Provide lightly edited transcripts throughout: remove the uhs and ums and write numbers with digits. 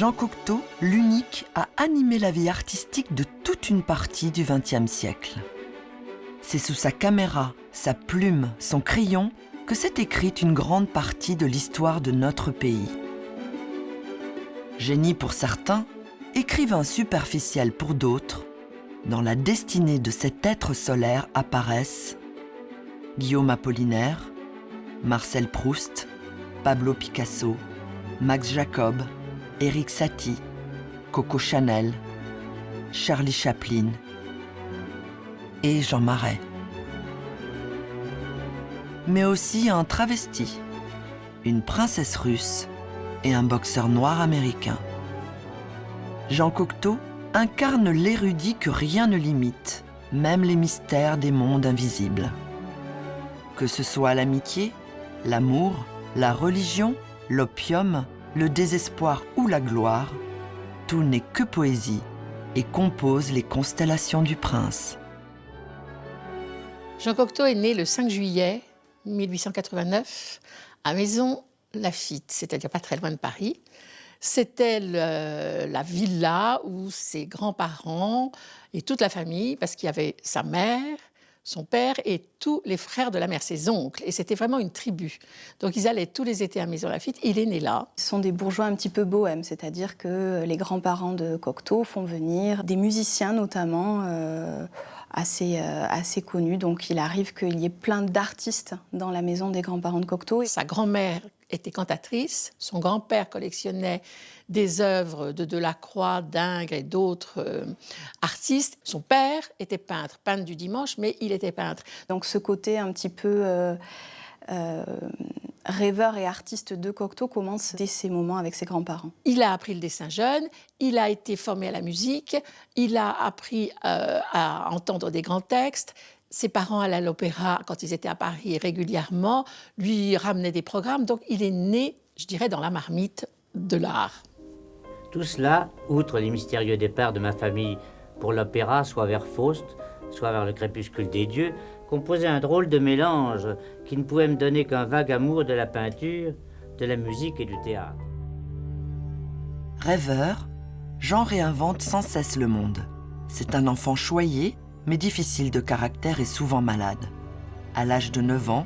Jean Cocteau, l'unique à animer la vie artistique de toute une partie du XXe siècle. C'est sous sa caméra, sa plume, son crayon que s'est écrite une grande partie de l'histoire de notre pays. Génie pour certains, écrivain superficiel pour d'autres, dans la destinée de cet être solaire apparaissent Guillaume Apollinaire, Marcel Proust, Pablo Picasso, Max Jacob, Erik Satie, Coco Chanel, Charlie Chaplin et Jean Marais. Mais aussi un travesti, une princesse russe et un boxeur noir américain. Jean Cocteau incarne l'érudit que rien ne limite, même les mystères des mondes invisibles. Que ce soit l'amitié, l'amour, la religion, l'opium, le désespoir ou la gloire, tout n'est que poésie et compose les constellations du prince. Jean Cocteau est né le 5 juillet 1889 à Maisons-Laffitte, c'est-à-dire pas très loin de Paris. C'était la villa où ses grands-parents et toute la famille, parce qu'il y avait sa mère, son père et tous les frères de la mère, ses oncles. Et c'était vraiment une tribu. Donc ils allaient tous les étés à Maisons-Laffitte. Il est né là. Ce sont des bourgeois un petit peu bohèmes, c'est-à-dire que les grands-parents de Cocteau font venir des musiciens notamment assez connus. Donc il arrive qu'il y ait plein d'artistes dans la maison des grands-parents de Cocteau. Sa grand-mère était cantatrice, son grand-père collectionnait des œuvres de Delacroix, d'Ingres et d'autres artistes. Son père était peintre du dimanche, mais il était peintre. Donc ce côté un petit peu rêveur et artiste de Cocteau commence dès ces moments avec ses grands-parents. Il a appris le dessin jeune, il a été formé à la musique, il a appris à entendre des grands textes. Ses parents allaient à l'opéra quand ils étaient à Paris régulièrement, lui ramenaient des programmes. Donc il est né, je dirais, dans la marmite de l'art. Tout cela, outre les mystérieux départs de ma famille pour l'opéra, soit vers Faust, soit vers le crépuscule des dieux, composait un drôle de mélange qui ne pouvait me donner qu'un vague amour de la peinture, de la musique et du théâtre. Rêveur, Jean réinvente sans cesse le monde. C'est un enfant choyé, mais difficile de caractère et souvent malade. À l'âge de 9 ans,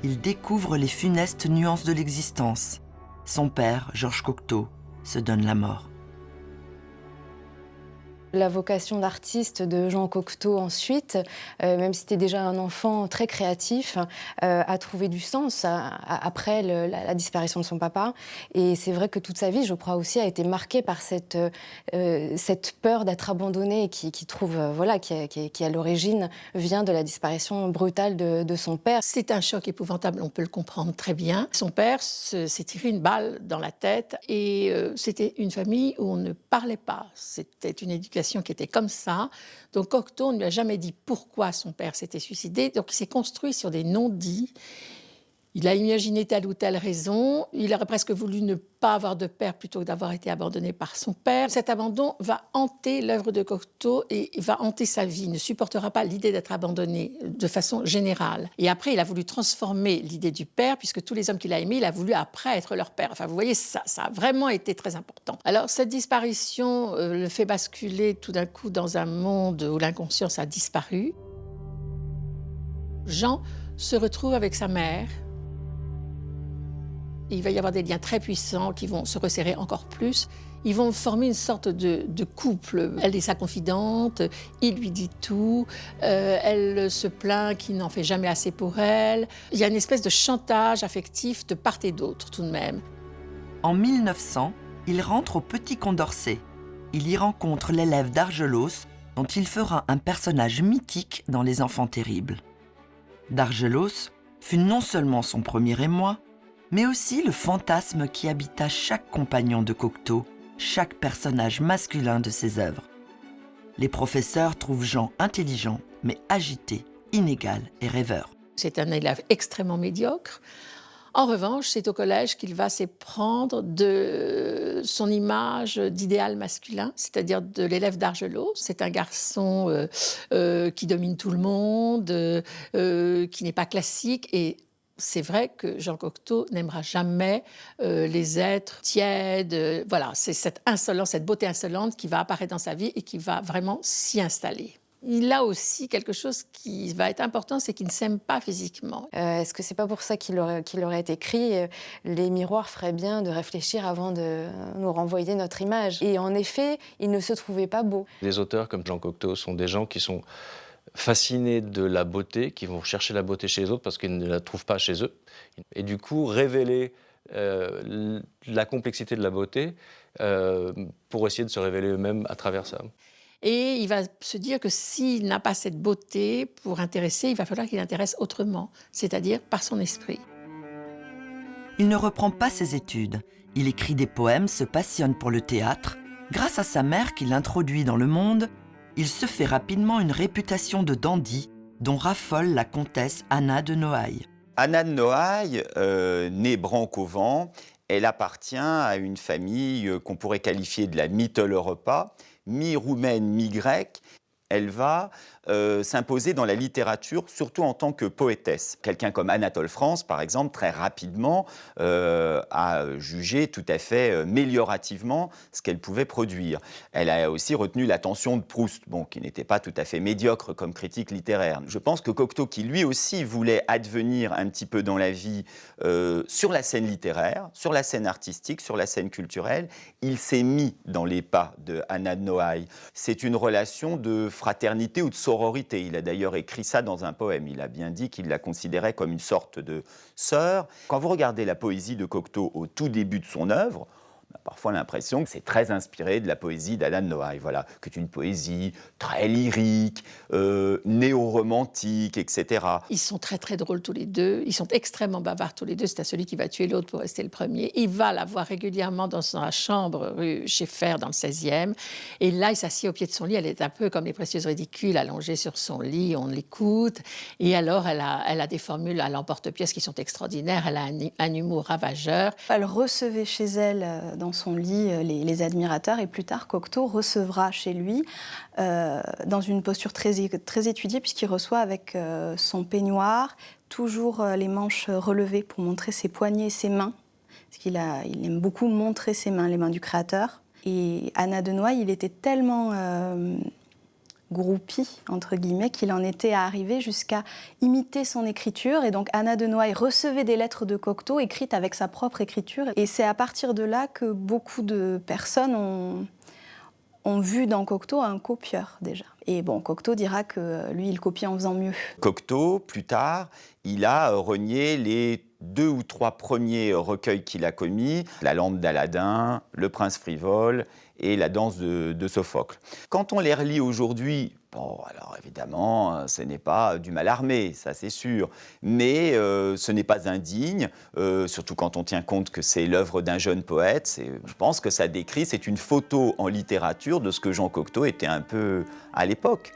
il découvre les funestes nuances de l'existence. Son père, Georges Cocteau, se donne la mort. La vocation d'artiste de Jean Cocteau ensuite, même si c'était déjà un enfant très créatif, a trouvé du sens après la disparition de son papa. Et c'est vrai que toute sa vie, je crois aussi, a été marquée par cette peur d'être abandonné qui à l'origine vient de la disparition brutale de son père. C'est un choc épouvantable, on peut le comprendre très bien. Son père s'est tiré une balle dans la tête et c'était une famille où on ne parlait pas. C'était une éducation qui était comme ça. Donc Cocteau ne lui a jamais dit pourquoi son père s'était suicidé. Donc il s'est construit sur des non-dits. Il a imaginé telle ou telle raison. Il aurait presque voulu ne pas avoir de père plutôt que d'avoir été abandonné par son père. Cet abandon va hanter l'œuvre de Cocteau et va hanter sa vie. Il ne supportera pas l'idée d'être abandonné de façon générale. Et après, il a voulu transformer l'idée du père, puisque tous les hommes qu'il a aimés, il a voulu après être leur père. Enfin, vous voyez, ça a vraiment été très important. Alors, cette disparition le fait basculer tout d'un coup dans un monde où l'inconscience a disparu. Jean se retrouve avec sa mère. Il va y avoir des liens très puissants qui vont se resserrer encore plus. Ils vont former une sorte de couple. Elle est sa confidente, il lui dit tout, elle se plaint qu'il n'en fait jamais assez pour elle. Il y a une espèce de chantage affectif de part et d'autre tout de même. En 1900, il rentre au Petit Condorcet. Il y rencontre l'élève d'Argelos, dont il fera un personnage mythique dans Les Enfants terribles. Dargelos fut non seulement son premier émoi, mais aussi le fantasme qui habita chaque compagnon de Cocteau, chaque personnage masculin de ses œuvres. Les professeurs trouvent Jean intelligent, mais agité, inégal et rêveur. C'est un élève extrêmement médiocre. En revanche, c'est au collège qu'il va s'éprendre de son image d'idéal masculin, c'est-à-dire de l'élève d'Argelot. C'est un garçon qui domine tout le monde, qui n'est pas classique et C'est vrai que Jean Cocteau n'aimera jamais les êtres tièdes. Voilà, c'est cette insolence, cette beauté insolente qui va apparaître dans sa vie et qui va vraiment s'y installer. Il a aussi quelque chose qui va être important, c'est qu'il ne s'aime pas physiquement. Est-ce que c'est pas pour ça qu'il aurait écrit les miroirs feraient bien de réfléchir avant de nous renvoyer notre image. Et en effet, il ne se trouvait pas beau. Les auteurs comme Jean Cocteau sont des gens qui sont fascinés de la beauté, qui vont chercher la beauté chez les autres parce qu'ils ne la trouvent pas chez eux. Et du coup, révéler la complexité de la beauté pour essayer de se révéler eux-mêmes à travers ça. Et il va se dire que s'il n'a pas cette beauté pour intéresser, il va falloir qu'il intéresse autrement, c'est-à-dire par son esprit. Il ne reprend pas ses études. Il écrit des poèmes, se passionne pour le théâtre. Grâce à sa mère qui l'introduit dans le monde, il se fait rapidement une réputation de dandy dont raffole la comtesse Anna de Noailles. Anna de Noailles, née Brancovent, elle appartient à une famille qu'on pourrait qualifier de la Mitteleuropa, mi-roumaine, mi-grecque. Elle va s'imposer dans la littérature, surtout en tant que poétesse. Quelqu'un comme Anatole France, par exemple, très rapidement a jugé tout à fait méliorativement ce qu'elle pouvait produire. Elle a aussi retenu l'attention de Proust, qui n'était pas tout à fait médiocre comme critique littéraire. Je pense que Cocteau, qui lui aussi voulait advenir un petit peu dans la vie sur la scène littéraire, sur la scène artistique, sur la scène culturelle, il s'est mis dans les pas de Anna de Noailles. C'est une relation de fraternité ou de sororité. Il a d'ailleurs écrit ça dans un poème. Il a bien dit qu'il la considérait comme une sorte de sœur. Quand vous regardez la poésie de Cocteau au tout début de son œuvre, on a parfois l'impression que c'est très inspiré de la poésie d'Anna de Noailles, voilà, que c'est une poésie très lyrique, néo-romantique, etc. Ils sont très très drôles tous les deux, ils sont extrêmement bavards tous les deux, c'est à celui qui va tuer l'autre pour rester le premier. Il va la voir régulièrement dans sa chambre rue Schaeffer dans le 16e, et là il s'assied au pied de son lit, elle est un peu comme les précieuses ridicules, allongée sur son lit, on l'écoute, et alors elle a des formules à l'emporte-pièce qui sont extraordinaires, elle a un humour ravageur. Elle recevait chez elle dans son lit les admirateurs, et plus tard Cocteau recevra chez lui dans une posture très étudiée, puisqu'il reçoit avec son peignoir, toujours les manches relevées pour montrer ses poignets et ses mains, parce qu'il aime beaucoup montrer ses mains, les mains du créateur. Et Anna de Noailles, il était tellement groupie, entre guillemets, qu'il en était arrivé jusqu'à imiter son écriture. Et donc Anna de Noailles recevait des lettres de Cocteau écrites avec sa propre écriture. Et c'est à partir de là que beaucoup de personnes ont vu dans Cocteau un copieur déjà. Et Cocteau dira que lui, il copie en faisant mieux. Cocteau, plus tard, il a renié les 2 ou 3 premiers recueils qu'il a commis, La lampe d'Aladin, Le prince frivole et La danse de Sophocle. Quand on les relit aujourd'hui, alors évidemment, ce n'est pas du Mallarmé, ça c'est sûr, mais ce n'est pas indigne, surtout quand on tient compte que c'est l'œuvre d'un jeune poète. Je pense que ça décrit, c'est une photo en littérature de ce que Jean Cocteau était un peu à l'époque.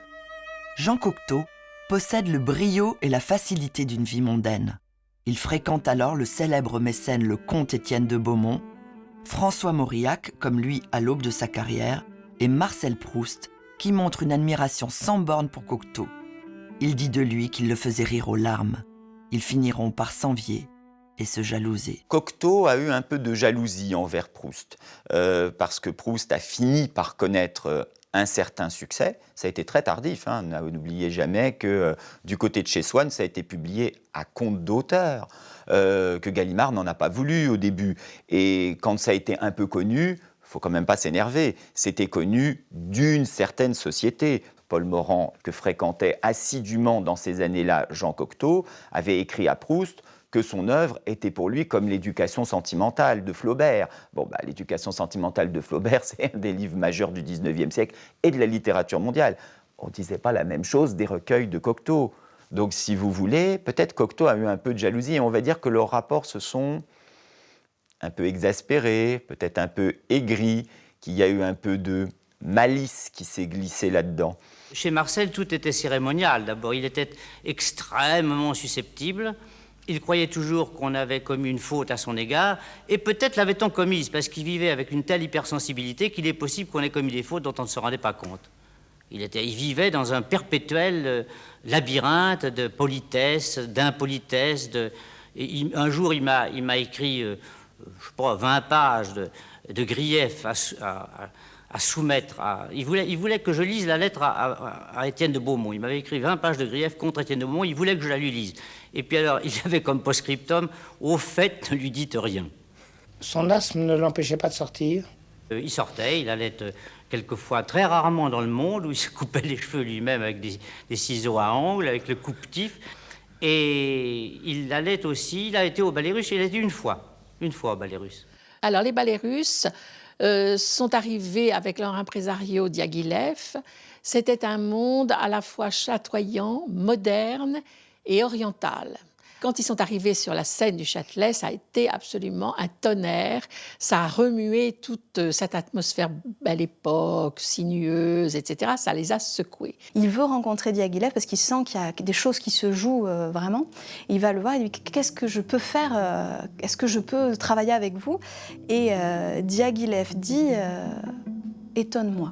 Jean Cocteau possède le brio et la facilité d'une vie mondaine. Il fréquente alors le célèbre mécène le comte Étienne de Beaumont, François Mauriac, comme lui à l'aube de sa carrière, et Marcel Proust, qui montre une admiration sans borne pour Cocteau. Il dit de lui qu'il le faisait rire aux larmes. Ils finiront par s'envier et se jalouser. Cocteau a eu un peu de jalousie envers Proust, parce que Proust a fini par connaître un certain succès. Ça a été très tardif, n'oubliez jamais que du côté de chez Swann, ça a été publié à compte d'auteur, que Gallimard n'en a pas voulu au début. Et quand ça a été un peu connu, faut quand même pas s'énerver, c'était connu d'une certaine société. Paul Morand, que fréquentait assidûment dans ces années-là Jean Cocteau, avait écrit à Proust que son œuvre était pour lui comme l'éducation sentimentale de Flaubert. L'éducation sentimentale de Flaubert, c'est un des livres majeurs du 19e siècle et de la littérature mondiale. On ne disait pas la même chose des recueils de Cocteau. Donc, si vous voulez, peut-être Cocteau a eu un peu de jalousie, et on va dire que leurs rapports se sont un peu exaspérés, peut-être un peu aigris, qu'il y a eu un peu de malice qui s'est glissée là-dedans. Chez Marcel, tout était cérémonial. D'abord, il était extrêmement susceptible. Il croyait toujours qu'on avait commis une faute à son égard, et peut-être l'avait-on commise, parce qu'il vivait avec une telle hypersensibilité qu'il est possible qu'on ait commis des fautes dont on ne se rendait pas compte. Il vivait dans un perpétuel labyrinthe de politesse, d'impolitesse. Et un jour, il m'a écrit, je sais pas, 20 pages de griefs à soumettre. Il voulait que je lise la lettre à Étienne de Beaumont. Il m'avait écrit 20 pages de griefs contre Étienne de Beaumont. Il voulait que je la lui lise. Et puis alors, il avait comme post-scriptum, au fait, ne lui dites rien. Son asthme ne l'empêchait pas de sortir. Il sortait, il allait quelquefois, très rarement dans le monde, où il se coupait les cheveux lui-même avec des ciseaux à ongles, avec le coupe-tif. Et il allait aussi, il a été au ballet russe, il a été une fois au ballet russe. Alors les ballets russes sont arrivés avec leur impresario Diaghilev. C'était un monde à la fois chatoyant, moderne et oriental. Quand ils sont arrivés sur la scène du Châtelet, ça a été absolument un tonnerre. Ça a remué toute cette atmosphère belle époque, sinueuse, etc. Ça les a secoués. Il veut rencontrer Diaghilev parce qu'il sent qu'il y a des choses qui se jouent vraiment. Il va le voir et lui dit « Qu'est-ce que je peux faire Est-ce que je peux travailler avec vous ?» Et Diaghilev dit « Étonne-moi ».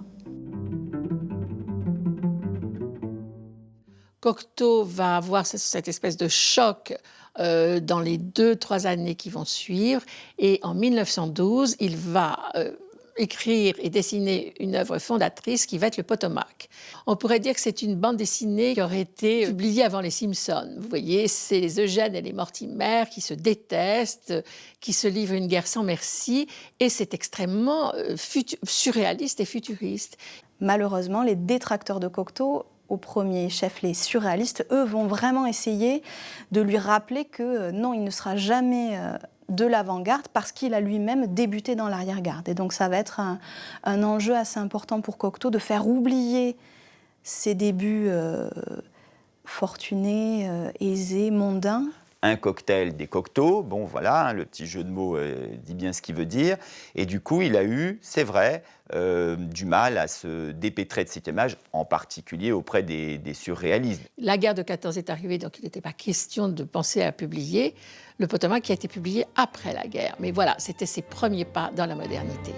Cocteau va avoir cette espèce de choc dans les 2-3 années qui vont suivre. Et en 1912, il va écrire et dessiner une œuvre fondatrice qui va être le Potomac. On pourrait dire que c'est une bande dessinée qui aurait été publiée avant les Simpsons. Vous voyez, c'est les Eugène et les Mortimer qui se détestent, qui se livrent une guerre sans merci. Et c'est extrêmement surréaliste et futuriste. Malheureusement, les détracteurs de Cocteau, au premier chef, les surréalistes, eux vont vraiment essayer de lui rappeler que non, il ne sera jamais de l'avant-garde parce qu'il a lui-même débuté dans l'arrière-garde. Et donc ça va être un enjeu assez important pour Cocteau de faire oublier ses débuts fortunés, aisés, mondains. Un cocktail des Cocteau, bon voilà, hein, le petit jeu de mots dit bien ce qu'il veut dire. Et du coup, il a eu, c'est vrai, du mal à se dépêtrer de cette image, en particulier auprès des surréalistes. La guerre de 14 est arrivée, donc il n'était pas question de penser à publier le Potomac qui a été publié après la guerre. Mais voilà, c'était ses premiers pas dans la modernité.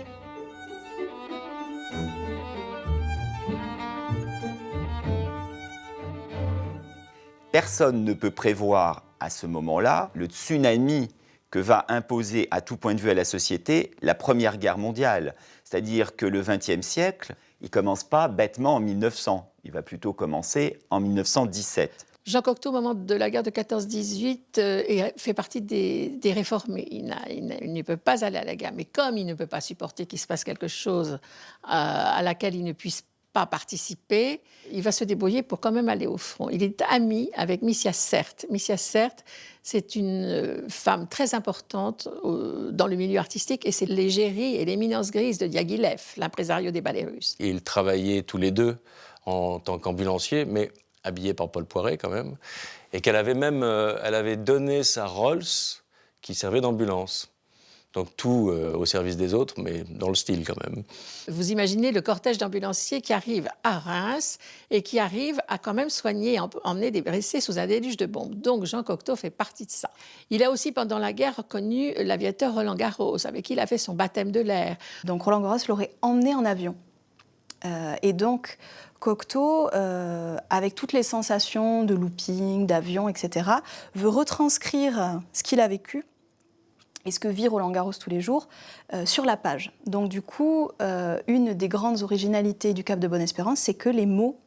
Personne ne peut prévoir à ce moment-là le tsunami que va imposer à tout point de vue à la société la Première Guerre mondiale. C'est-à-dire que le XXe siècle, il ne commence pas bêtement en 1900, il va plutôt commencer en 1917. Jean Cocteau, au moment de la guerre de 14-18, fait partie des réformés. Il ne peut pas aller à la guerre. Mais comme il ne peut pas supporter qu'il se passe quelque chose à laquelle il ne puisse pas participer, il va se débrouiller pour quand même aller au front. Il est ami avec Missia Sert. Missia Sert, c'est une femme très importante dans le milieu artistique et c'est l'égérie et l'éminence grise de Diaghilev, l'impresario des ballets russes. Ils travaillaient tous les deux en tant qu'ambulanciers, mais habillés par Paul Poiret quand même, et qu'elle avait même elle avait donné sa Rolls qui servait d'ambulance. Donc tout au service des autres, mais dans le style quand même. Vous imaginez le cortège d'ambulanciers qui arrive à Reims et qui arrive à quand même soigner, emmener des blessés sous un déluge de bombes. Donc Jean Cocteau fait partie de ça. Il a aussi pendant la guerre connu l'aviateur Roland Garros, avec qui il a fait son baptême de l'air. Donc Roland Garros l'aurait emmené en avion. Et donc Cocteau, avec toutes les sensations de looping, d'avion, etc., veut retranscrire ce qu'il a vécu et ce que vit Roland Garros tous les jours, sur la page. Donc du coup, une des grandes originalités du Cap de Bonne-Espérance, c'est que les mots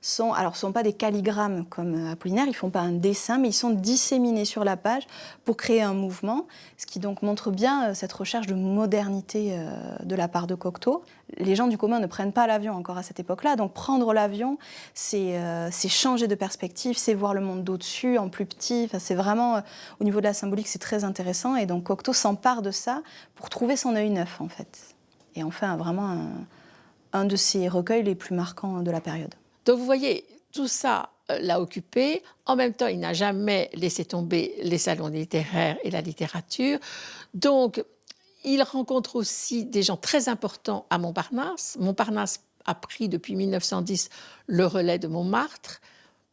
sont pas des calligrammes comme Apollinaire, ils ne font pas un dessin, mais ils sont disséminés sur la page pour créer un mouvement, ce qui donc montre bien cette recherche de modernité de la part de Cocteau. Les gens du commun ne prennent pas l'avion encore à cette époque-là, donc prendre l'avion, c'est changer de perspective, c'est voir le monde d'au-dessus, en plus petit, enfin, c'est vraiment, au niveau de la symbolique, c'est très intéressant, et donc Cocteau s'empare de ça pour trouver son œil neuf, en fait. Et en fait, vraiment un de ses recueils les plus marquants de la période. Donc vous voyez, tout ça l'a occupé. En même temps, il n'a jamais laissé tomber les salons littéraires et la littérature. Donc, il rencontre aussi des gens très importants à Montparnasse. Montparnasse a pris depuis 1910 le relais de Montmartre.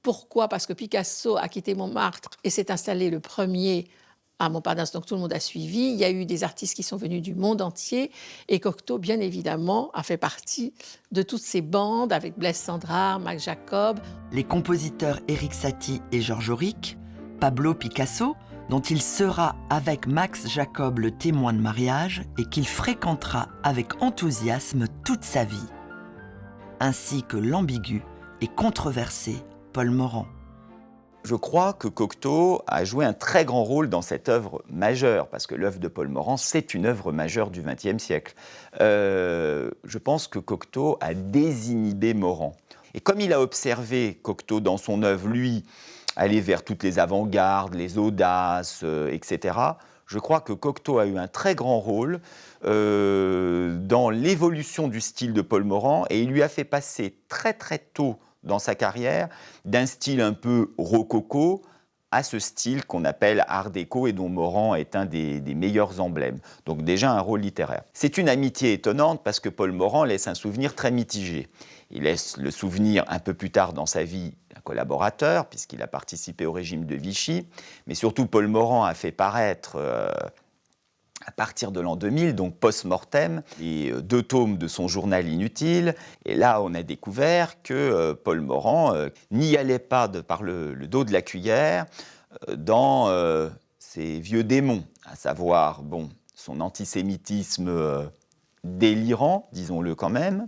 Pourquoi ? Parce que Picasso a quitté Montmartre et s'est installé le premier à Montparnasse, donc tout le monde a suivi. Il y a eu des artistes qui sont venus du monde entier et Cocteau, bien évidemment, a fait partie de toutes ces bandes avec Blaise Cendrars, Max Jacob. Les compositeurs Éric Satie et Georges Auric, Pablo Picasso, dont il sera avec Max Jacob le témoin de mariage et qu'il fréquentera avec enthousiasme toute sa vie, ainsi que l'ambigu et controversé Paul Morand. Je crois que Cocteau a joué un très grand rôle dans cette œuvre majeure, parce que l'œuvre de Paul Morand, c'est une œuvre majeure du XXe siècle. Je pense que Cocteau a désinhibé Morand. Et comme il a observé Cocteau dans son œuvre, lui, aller vers toutes les avant-gardes, les audaces, etc., je crois que Cocteau a eu un très grand rôle dans l'évolution du style de Paul Morand, et il lui a fait passer très très tôt dans sa carrière, d'un style un peu rococo à ce style qu'on appelle art déco et dont Morand est un des meilleurs emblèmes. Donc déjà un rôle littéraire. C'est une amitié étonnante parce que Paul Morand laisse un souvenir très mitigé. Il laisse le souvenir un peu plus tard dans sa vie d'un collaborateur, puisqu'il a participé au régime de Vichy, mais surtout Paul Morand a fait paraître à partir de l'an 2000, donc post-mortem, les 2 tomes de son journal inutile. Et là, on a découvert que Paul Morand n'y allait pas par le dos de la cuillère dans ses vieux démons, à savoir son antisémitisme délirant, disons-le quand même,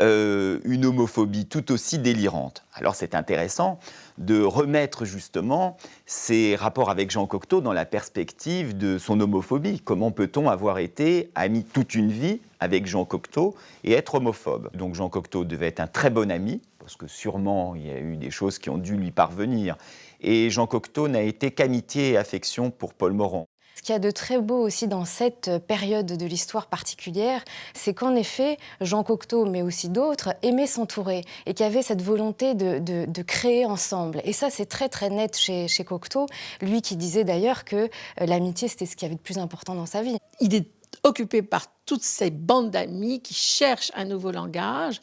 une homophobie tout aussi délirante. Alors c'est intéressant de remettre justement ses rapports avec Jean Cocteau dans la perspective de son homophobie. Comment peut-on avoir été ami toute une vie avec Jean Cocteau et être homophobe? Donc Jean Cocteau devait être un très bon ami, parce que sûrement il y a eu des choses qui ont dû lui parvenir. Et Jean Cocteau n'a été qu'amitié et affection pour Paul Morand. Ce qu'il y a de très beau aussi dans cette période de l'histoire particulière, c'est qu'en effet, Jean Cocteau, mais aussi d'autres, aimaient s'entourer et qu'il y avait cette volonté de créer ensemble. Et ça, c'est très très net chez Cocteau, lui qui disait d'ailleurs que l'amitié, c'était ce qu'il y avait de plus important dans sa vie. Il est occupé par toutes ces bandes d'amis qui cherchent un nouveau langage.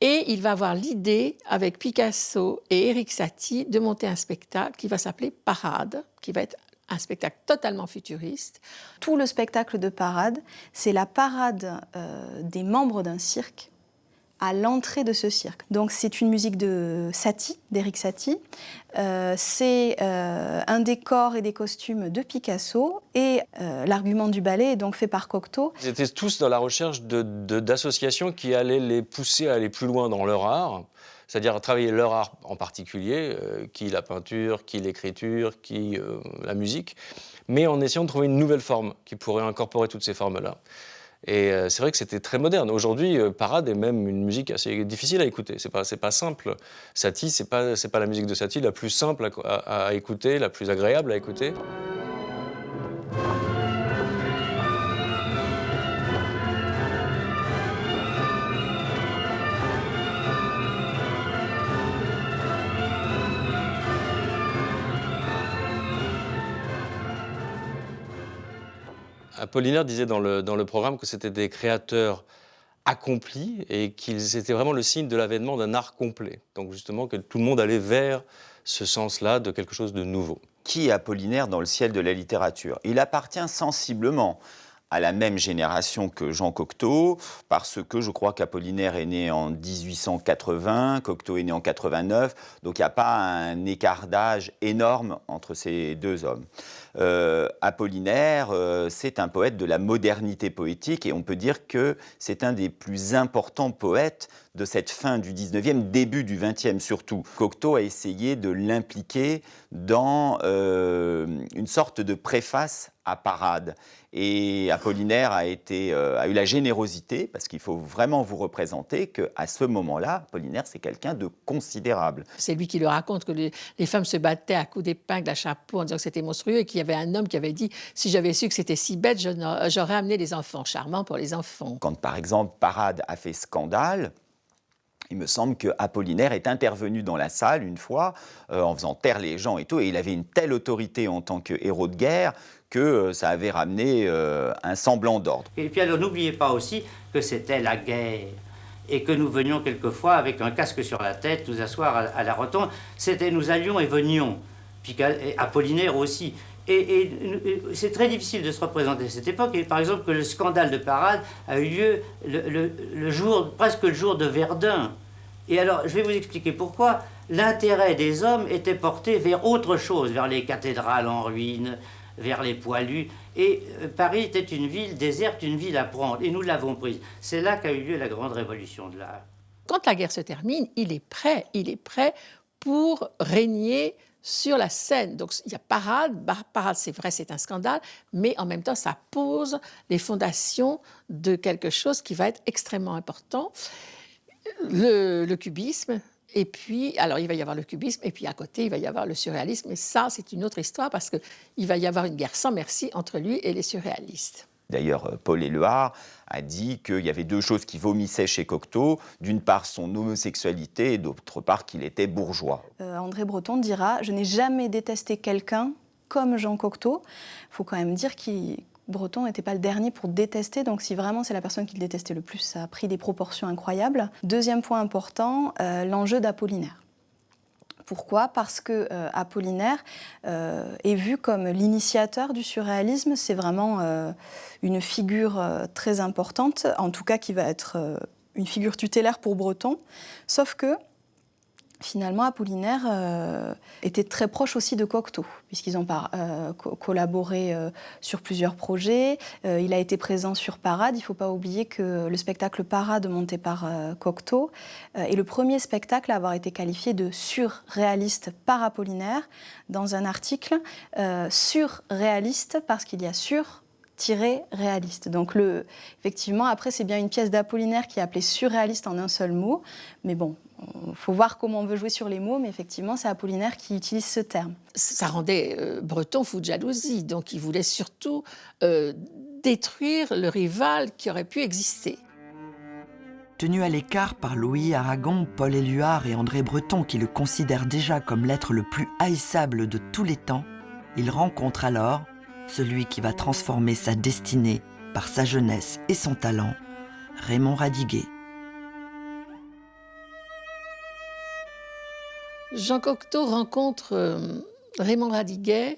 Et il va avoir l'idée, avec Picasso et Éric Satie, de monter un spectacle qui va s'appeler Parade, qui va être un spectacle totalement futuriste. Tout le spectacle de Parade, c'est la parade des membres d'un cirque à l'entrée de ce cirque. Donc c'est une musique de Satie, d'Éric Satie. C'est un décor et des costumes de Picasso. Et l'argument du ballet est donc fait par Cocteau. Ils étaient tous dans la recherche d'associations qui allaient les pousser à aller plus loin dans leur art, c'est-à-dire à travailler leur art en particulier, qui la peinture, qui l'écriture, qui la musique, mais en essayant de trouver une nouvelle forme qui pourrait incorporer toutes ces formes-là. Et c'est vrai que c'était très moderne. Aujourd'hui, Parade est même une musique assez difficile à écouter. C'est pas simple. Satie, c'est pas la musique de Satie la plus simple à écouter, la plus agréable à écouter. Apollinaire disait dans le programme que c'était des créateurs accomplis et qu'ils étaient vraiment le signe de l'avènement d'un art complet. Donc justement que tout le monde allait vers ce sens-là de quelque chose de nouveau. Qui est Apollinaire dans le ciel de la littérature? Il appartient sensiblement à la même génération que Jean Cocteau, parce que je crois qu'Apollinaire est né en 1880, Cocteau est né en 89, donc il n'y a pas un écart d'âge énorme entre ces deux hommes. Apollinaire, c'est un poète de la modernité poétique et on peut dire que c'est un des plus importants poètes de cette fin du 19e, début du 20e surtout. Cocteau a essayé de l'impliquer dans une sorte de préface à Parade. Et Apollinaire a eu la générosité, parce qu'il faut vraiment vous représenter qu'à ce moment-là, Apollinaire, c'est quelqu'un de considérable. C'est lui qui lui raconte que les femmes se battaient à coups d'épingle, à chapeau, en disant que c'était monstrueux, et qu'il y avait un homme qui avait dit « Si j'avais su que c'était si bête, j'aurais amené des enfants. » Charmant pour les enfants. Quand, par exemple, Parade a fait scandale, il me semble qu'Apollinaire est intervenu dans la salle une fois, en faisant taire les gens et tout, et il avait une telle autorité en tant que héros de guerre que ça avait ramené un semblant d'ordre. Et puis alors n'oubliez pas aussi que c'était la guerre et que nous venions quelquefois avec un casque sur la tête nous asseoir à la rotonde. Nous allions et venions, puis Apollinaire aussi. Et c'est très difficile de se représenter à cette époque. Et par exemple, que le scandale de Parade a eu lieu presque le jour de Verdun. Et alors, je vais vous expliquer pourquoi. L'intérêt des hommes était porté vers autre chose, vers les cathédrales en ruine, vers les poilus. Et Paris était une ville déserte, une ville à prendre, et nous l'avons prise. C'est là qu'a eu lieu la grande révolution de l'art. Quand la guerre se termine, il est prêt pour régner sur la scène. Donc il y a Parade, Parade c'est vrai, c'est un scandale, mais en même temps ça pose les fondations de quelque chose qui va être extrêmement important, le cubisme. Et puis, alors il va y avoir le cubisme, et puis à côté il va y avoir le surréalisme, et ça c'est une autre histoire parce qu'il va y avoir une guerre sans merci entre lui et les surréalistes. D'ailleurs, Paul Éluard a dit qu'il y avait deux choses qui vomissaient chez Cocteau. D'une part, son homosexualité et d'autre part, qu'il était bourgeois. André Breton dira « Je n'ai jamais détesté quelqu'un comme Jean Cocteau ». Il faut quand même dire que Breton n'était pas le dernier pour détester, donc si vraiment c'est la personne qu'il détestait le plus, ça a pris des proportions incroyables. Deuxième point important, l'enjeu d'Apollinaire. Pourquoi ? Parce que Apollinaire est vu comme l'initiateur du surréalisme. C'est vraiment une figure très importante, en tout cas qui va être une figure tutélaire pour Breton. Sauf que finalement, Apollinaire était très proche aussi de Cocteau, puisqu'ils ont collaboré sur plusieurs projets. Il a été présent sur Parade. Il ne faut pas oublier que le spectacle Parade, monté par Cocteau, est le premier spectacle à avoir été qualifié de surréaliste par Apollinaire dans un article surréaliste, parce qu'il y a réaliste. Donc effectivement, après, c'est bien une pièce d'Apollinaire qui est appelée surréaliste en un seul mot. Mais bon, il faut voir comment on veut jouer sur les mots, mais effectivement, c'est Apollinaire qui utilise ce terme. Ça rendait Breton fou de jalousie, donc il voulait surtout détruire le rival qui aurait pu exister. Tenu à l'écart par Louis Aragon, Paul Éluard et André Breton, qui le considèrent déjà comme l'être le plus haïssable de tous les temps, il rencontre alors celui qui va transformer sa destinée par sa jeunesse et son talent, Raymond Radiguet. Jean Cocteau rencontre Raymond Radiguet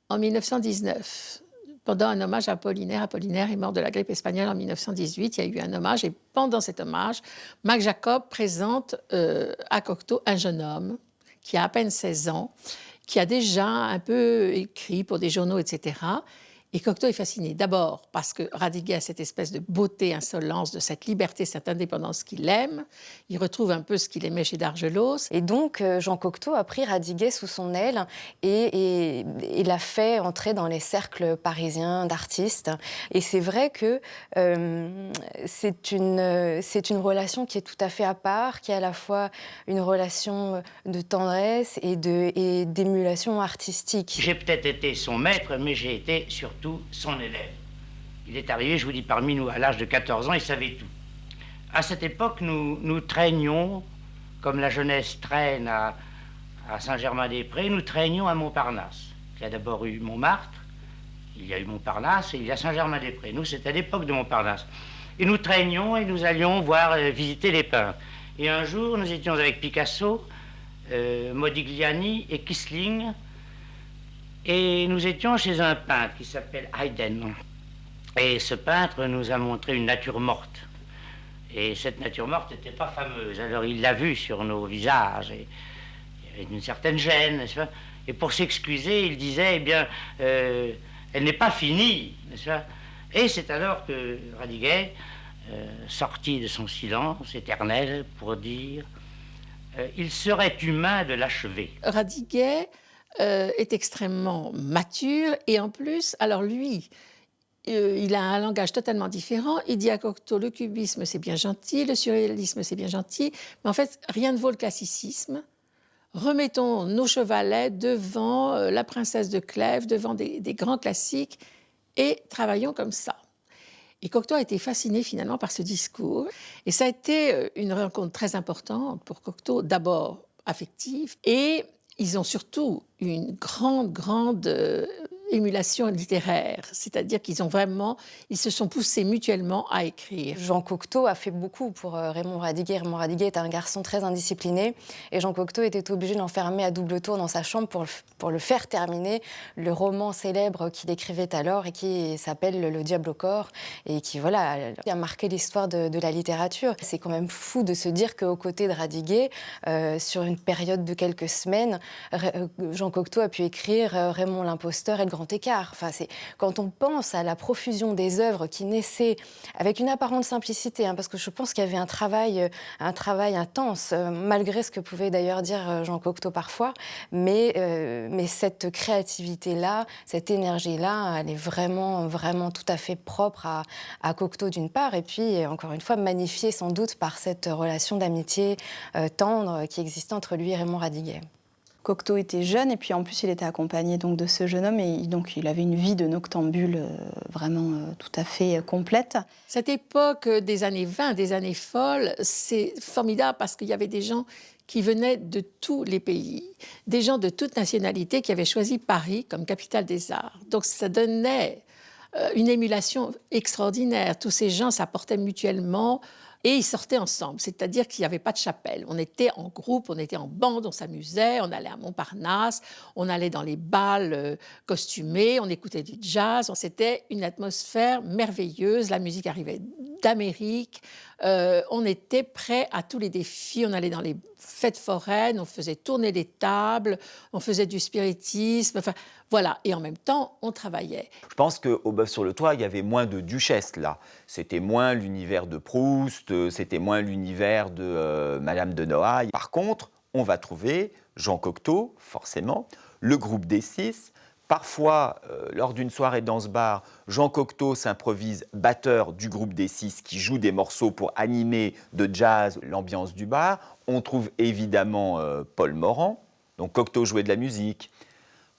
en 1919, pendant un hommage à Apollinaire. Apollinaire est mort de la grippe espagnole en 1918. Il y a eu un hommage, et pendant cet hommage, Mac Jacob présente à Cocteau un jeune homme qui a à peine 16 ans, qui a déjà un peu écrit pour des journaux, etc. Et Cocteau est fasciné, d'abord parce que Radiguet a cette espèce de beauté, insolence, de cette liberté, cette indépendance qu'il aime. Il retrouve un peu ce qu'il aimait chez Dargelos. Et donc, Jean Cocteau a pris Radiguet sous son aile et l'a fait entrer dans les cercles parisiens d'artistes. Et c'est vrai que c'est une relation qui est tout à fait à part, qui est à la fois une relation de tendresse et d'émulation artistique. J'ai peut-être été son maître, mais j'ai été surtout son élève. Il est arrivé, je vous dis, parmi nous à l'âge de 14 ans, il savait tout. À cette époque, nous traînions, comme la jeunesse traîne à Saint-Germain-des-Prés, nous traînions à Montparnasse. Il y a d'abord eu Montmartre, il y a eu Montparnasse et il y a Saint-Germain-des-Prés. Nous, c'est à l'époque de Montparnasse. Et nous traînions et nous allions visiter les peintres. Et un jour, nous étions avec Picasso, Modigliani et Kissling, et nous étions chez un peintre qui s'appelle Haydn. Et ce peintre nous a montré une nature morte. Et cette nature morte n'était pas fameuse. Alors il l'a vue sur nos visages. Et il y avait une certaine gêne, n'est-ce pas ? Et pour s'excuser, il disait, eh bien, elle n'est pas finie, n'est-ce pas ? Et c'est alors que Radiguet sortit de son silence éternel pour dire il serait humain de l'achever. Radiguet est extrêmement mature, et en plus, alors lui, il a un langage totalement différent. Il dit à Cocteau, le cubisme c'est bien gentil, le surréalisme c'est bien gentil, mais en fait rien ne vaut le classicisme. Remettons nos chevalets devant la princesse de Clèves, devant des grands classiques, et travaillons comme ça. Et Cocteau a été fasciné finalement par ce discours, et ça a été une rencontre très importante pour Cocteau, d'abord affective, et ils ont surtout une grande émulation littéraire, c'est-à-dire qu'ils se sont poussés mutuellement à écrire. Jean Cocteau a fait beaucoup pour Raymond Radiguet. Raymond Radiguet est un garçon très indiscipliné, et Jean Cocteau était obligé de l'enfermer à double tour dans sa chambre pour le faire terminer le roman célèbre qu'il écrivait alors et qui s'appelle Le diable au corps, et qui a marqué l'histoire de la littérature. C'est quand même fou de se dire qu'aux côtés de Radiguet, sur une période de quelques semaines, Jean Cocteau a pu écrire Raymond l'imposteur et Le grand grand écart. Enfin, quand on pense à la profusion des œuvres qui naissaient avec une apparente simplicité, parce que je pense qu'il y avait un travail intense, malgré ce que pouvait d'ailleurs dire Jean Cocteau parfois, mais cette créativité-là, cette énergie-là, elle est vraiment, vraiment tout à fait propre à Cocteau d'une part, et puis encore une fois magnifiée sans doute par cette relation d'amitié tendre qui existait entre lui et Raymond Radiguet. Cocteau était jeune et puis en plus il était accompagné donc de ce jeune homme et donc il avait une vie de noctambule vraiment tout à fait complète. Cette époque des années 20, des années folles, c'est formidable parce qu'il y avait des gens qui venaient de tous les pays, des gens de toute nationalité qui avaient choisi Paris comme capitale des arts. Donc ça donnait une émulation extraordinaire. Tous ces gens s'apportaient mutuellement et ils sortaient ensemble, c'est-à-dire qu'il n'y avait pas de chapelle. On était en groupe, on était en bande, on s'amusait, on allait à Montparnasse, on allait dans les bals costumés, on écoutait du jazz. C'était une atmosphère merveilleuse, la musique arrivait d'Amérique, on était prêts à tous les défis, on allait dans les fêtes foraines, on faisait tourner les tables, on faisait du spiritisme, enfin voilà, et en même temps, on travaillait. Je pense qu'au Bœuf sur le Toit, il y avait moins de duchesses là. C'était moins l'univers de Proust, c'était moins l'univers de Madame de Noailles. Par contre, on va trouver Jean Cocteau, forcément, le groupe des Six. Parfois, lors d'une soirée dans ce bar, Jean Cocteau s'improvise batteur du groupe des Six qui joue des morceaux pour animer de jazz l'ambiance du bar. On trouve évidemment Paul Morand. Donc Cocteau jouait de la musique.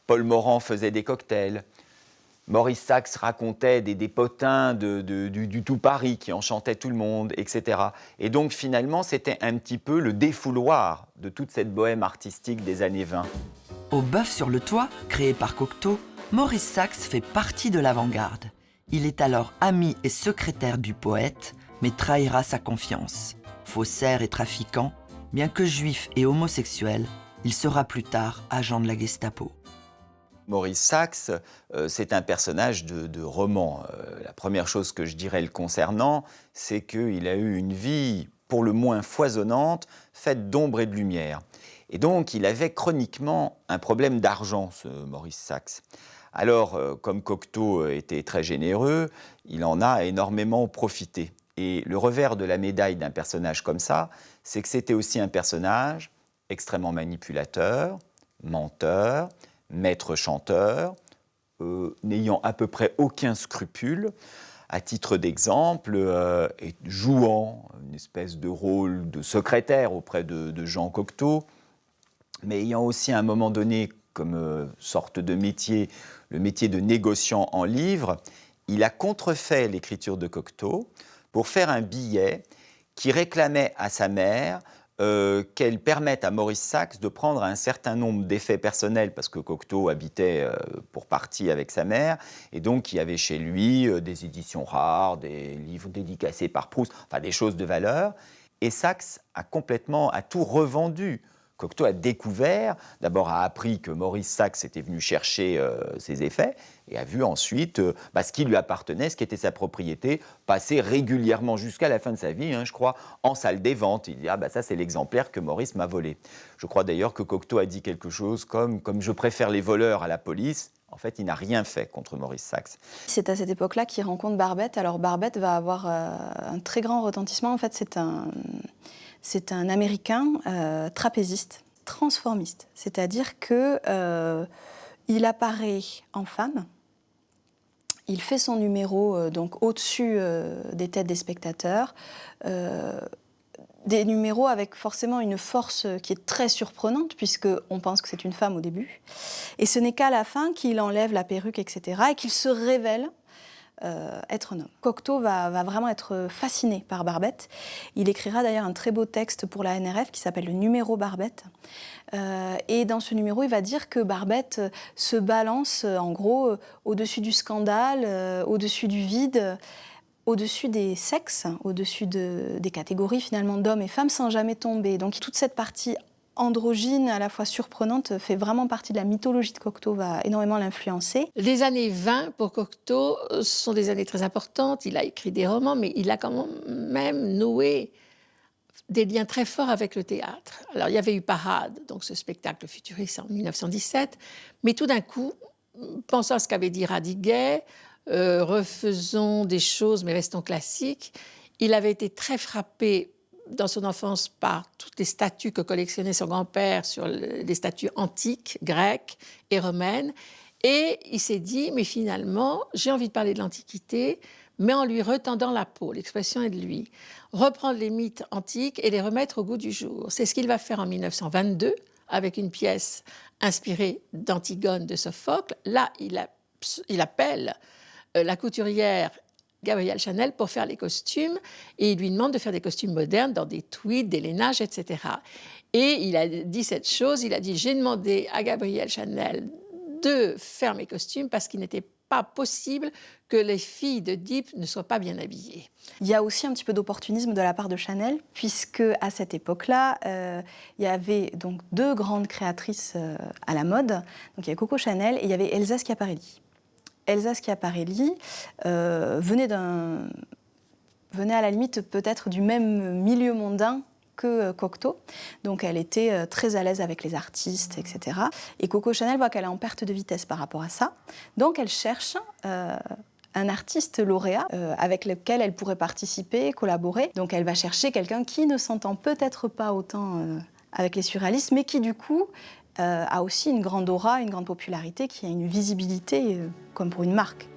Paul Morand faisait des cocktails. Maurice Sacks racontait des potins du tout Paris qui enchantaient tout le monde, etc. Et donc finalement, c'était un petit peu le défouloir de toute cette bohème artistique des années 20. Au Bœuf sur le Toit, créé par Cocteau, Maurice Sacks fait partie de l'avant-garde. Il est alors ami et secrétaire du poète, mais trahira sa confiance. Faussaire et trafiquant, bien que juif et homosexuel, il sera plus tard agent de la Gestapo. Maurice Sacks, c'est un personnage de roman. La première chose que je dirais le concernant, c'est qu'il a eu une vie pour le moins foisonnante, faite d'ombre et de lumière. Et donc, il avait chroniquement un problème d'argent, ce Maurice Sacks. Alors, comme Cocteau était très généreux, il en a énormément profité. Et le revers de la médaille d'un personnage comme ça, c'est que c'était aussi un personnage extrêmement manipulateur, menteur, maître chanteur, n'ayant à peu près aucun scrupule, à titre d'exemple, et jouant une espèce de rôle de secrétaire auprès de Jean Cocteau, mais ayant aussi à un moment donné comme sorte de métier, le métier de négociant en livres. Il a contrefait l'écriture de Cocteau pour faire un billet qui réclamait à sa mère qu'elle permette à Maurice Sacks de prendre un certain nombre d'effets personnels, parce que Cocteau habitait pour partie avec sa mère, et donc il y avait chez lui des éditions rares, des livres dédicacés par Proust, enfin des choses de valeur, et Sacks a tout revendu. Cocteau a découvert, d'abord a appris que Maurice Sacks était venu chercher ses effets, et a vu ensuite ce qui lui appartenait, ce qui était sa propriété, passer régulièrement jusqu'à la fin de sa vie, je crois, en salle des ventes. Il dit ça c'est l'exemplaire que Maurice m'a volé. Je crois d'ailleurs que Cocteau a dit quelque chose comme je préfère les voleurs à la police. En fait, il n'a rien fait contre Maurice Sacks. C'est à cette époque-là qu'il rencontre Barbette. Alors Barbette va avoir un très grand retentissement. En fait, c'est un Américain trapéziste, transformiste. C'est-à-dire qu'il apparaît en femme, il fait son numéro donc au-dessus des têtes des spectateurs, des numéros avec forcément une force qui est très surprenante, puisqu'on pense que c'est une femme au début. Et ce n'est qu'à la fin qu'il enlève la perruque, etc., et qu'il se révèle être un homme. Cocteau va vraiment être fasciné par Barbette. Il écrira d'ailleurs un très beau texte pour la NRF qui s'appelle le numéro Barbette. Et dans ce numéro, il va dire que Barbette se balance en gros au-dessus du scandale, au-dessus du vide, au-dessus des sexes, au-dessus des catégories finalement d'hommes et femmes sans jamais tomber. Donc toute cette partie androgyne, à la fois surprenante, fait vraiment partie de la mythologie de Cocteau, va énormément l'influencer. Les années 20 pour Cocteau sont des années très importantes. Il a écrit des romans, mais il a quand même noué des liens très forts avec le théâtre. Alors il y avait eu Parade, donc ce spectacle futuriste en 1917, mais tout d'un coup, pensant à ce qu'avait dit Radiguet, refaisons des choses mais restons classiques. Il avait été très frappé dans son enfance par toutes les statues que collectionnait son grand-père sur les statues antiques, grecques et romaines. Et il s'est dit, mais finalement, j'ai envie de parler de l'Antiquité, mais en lui retendant la peau, l'expression est de lui. Reprendre les mythes antiques et les remettre au goût du jour. C'est ce qu'il va faire en 1922 avec une pièce inspirée d'Antigone de Sophocle. Là, il appelle la couturière Gabrielle Chanel pour faire les costumes et il lui demande de faire des costumes modernes dans des tweeds, des lainages, etc. Et il a dit cette chose, il a dit « J'ai demandé à Gabrielle Chanel de faire mes costumes parce qu'il n'était pas possible que les filles de Dieppe ne soient pas bien habillées. » Il y a aussi un petit peu d'opportunisme de la part de Chanel, puisque à cette époque-là, il y avait donc 2 grandes créatrices à la mode. Donc il y avait Coco Chanel et il y avait Elsa Schiaparelli. Elsa Schiaparelli venait à la limite peut-être du même milieu mondain que Cocteau. Donc elle était très à l'aise avec les artistes, etc. Et Coco Chanel voit qu'elle est en perte de vitesse par rapport à ça. Donc elle cherche un artiste lauréat avec lequel elle pourrait participer, collaborer. Donc elle va chercher quelqu'un qui ne s'entend peut-être pas autant avec les surréalistes, mais qui du coup a aussi une grande aura, une grande popularité, qui a une visibilité comme pour une marque.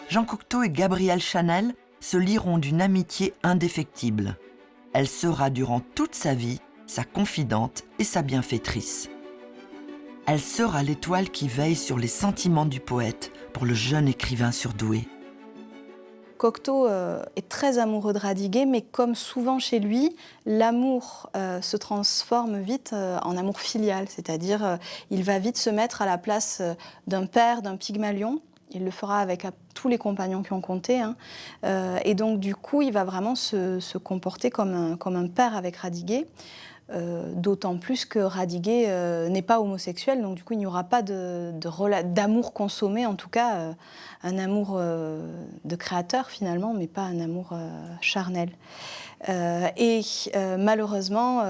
Jean Cocteau et Gabrielle Chanel se lieront d'une amitié indéfectible. Elle sera durant toute sa vie sa confidente et sa bienfaitrice. Elle sera l'étoile qui veille sur les sentiments du poète pour le jeune écrivain surdoué. Cocteau est très amoureux de Radiguet, mais comme souvent chez lui, l'amour se transforme vite en amour filial, c'est-à-dire il va vite se mettre à la place d'un père, d'un Pygmalion. Il le fera avec tous les compagnons qui ont compté. Hein. Et donc, du coup, il va vraiment se comporter comme un père avec Radiguet. D'autant plus que Radiguet n'est pas homosexuel, donc du coup il n'y aura pas d'amour consommé, en tout cas un amour de créateur finalement, mais pas un amour charnel. Malheureusement,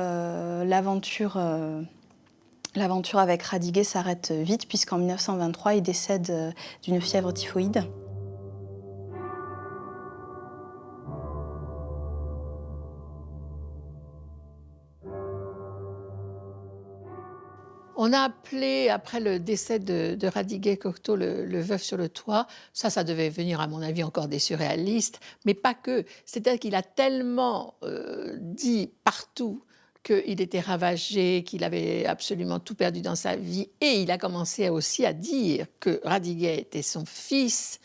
l'aventure avec Radiguet s'arrête vite, puisqu'en 1923 il décède d'une fièvre typhoïde. On a appelé, après le décès de Radiguet Cocteau, le veuf sur le toit. Ça devait venir, à mon avis, encore des surréalistes, mais pas que. C'est-à-dire qu'il a tellement dit partout qu'il était ravagé, qu'il avait absolument tout perdu dans sa vie. Et il a commencé aussi à dire que Radiguet était son fils,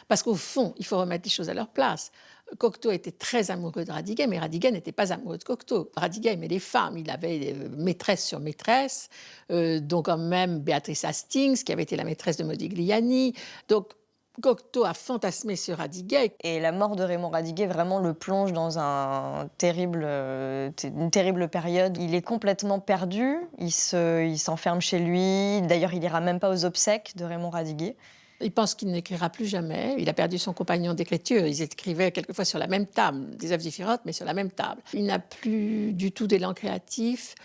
parce qu'au fond, il faut remettre les choses à leur place. Cocteau était très amoureux de Radiguet, mais Radiguet n'était pas amoureux de Cocteau. Radiguet aimait les femmes, il avait maîtresse sur maîtresse, donc quand même Béatrice Hastings, qui avait été la maîtresse de Modigliani. Donc Cocteau a fantasmé sur Radiguet. Et la mort de Raymond Radiguet vraiment le plonge dans une terrible période. Il est complètement perdu, il s'enferme chez lui. D'ailleurs, il n'ira même pas aux obsèques de Raymond Radiguet. Il pense qu'il n'écrira plus jamais. Il a perdu son compagnon d'écriture. Ils écrivaient quelquefois sur la même table, des œuvres différentes, mais sur la même table. Il n'a plus du tout d'élan créatif.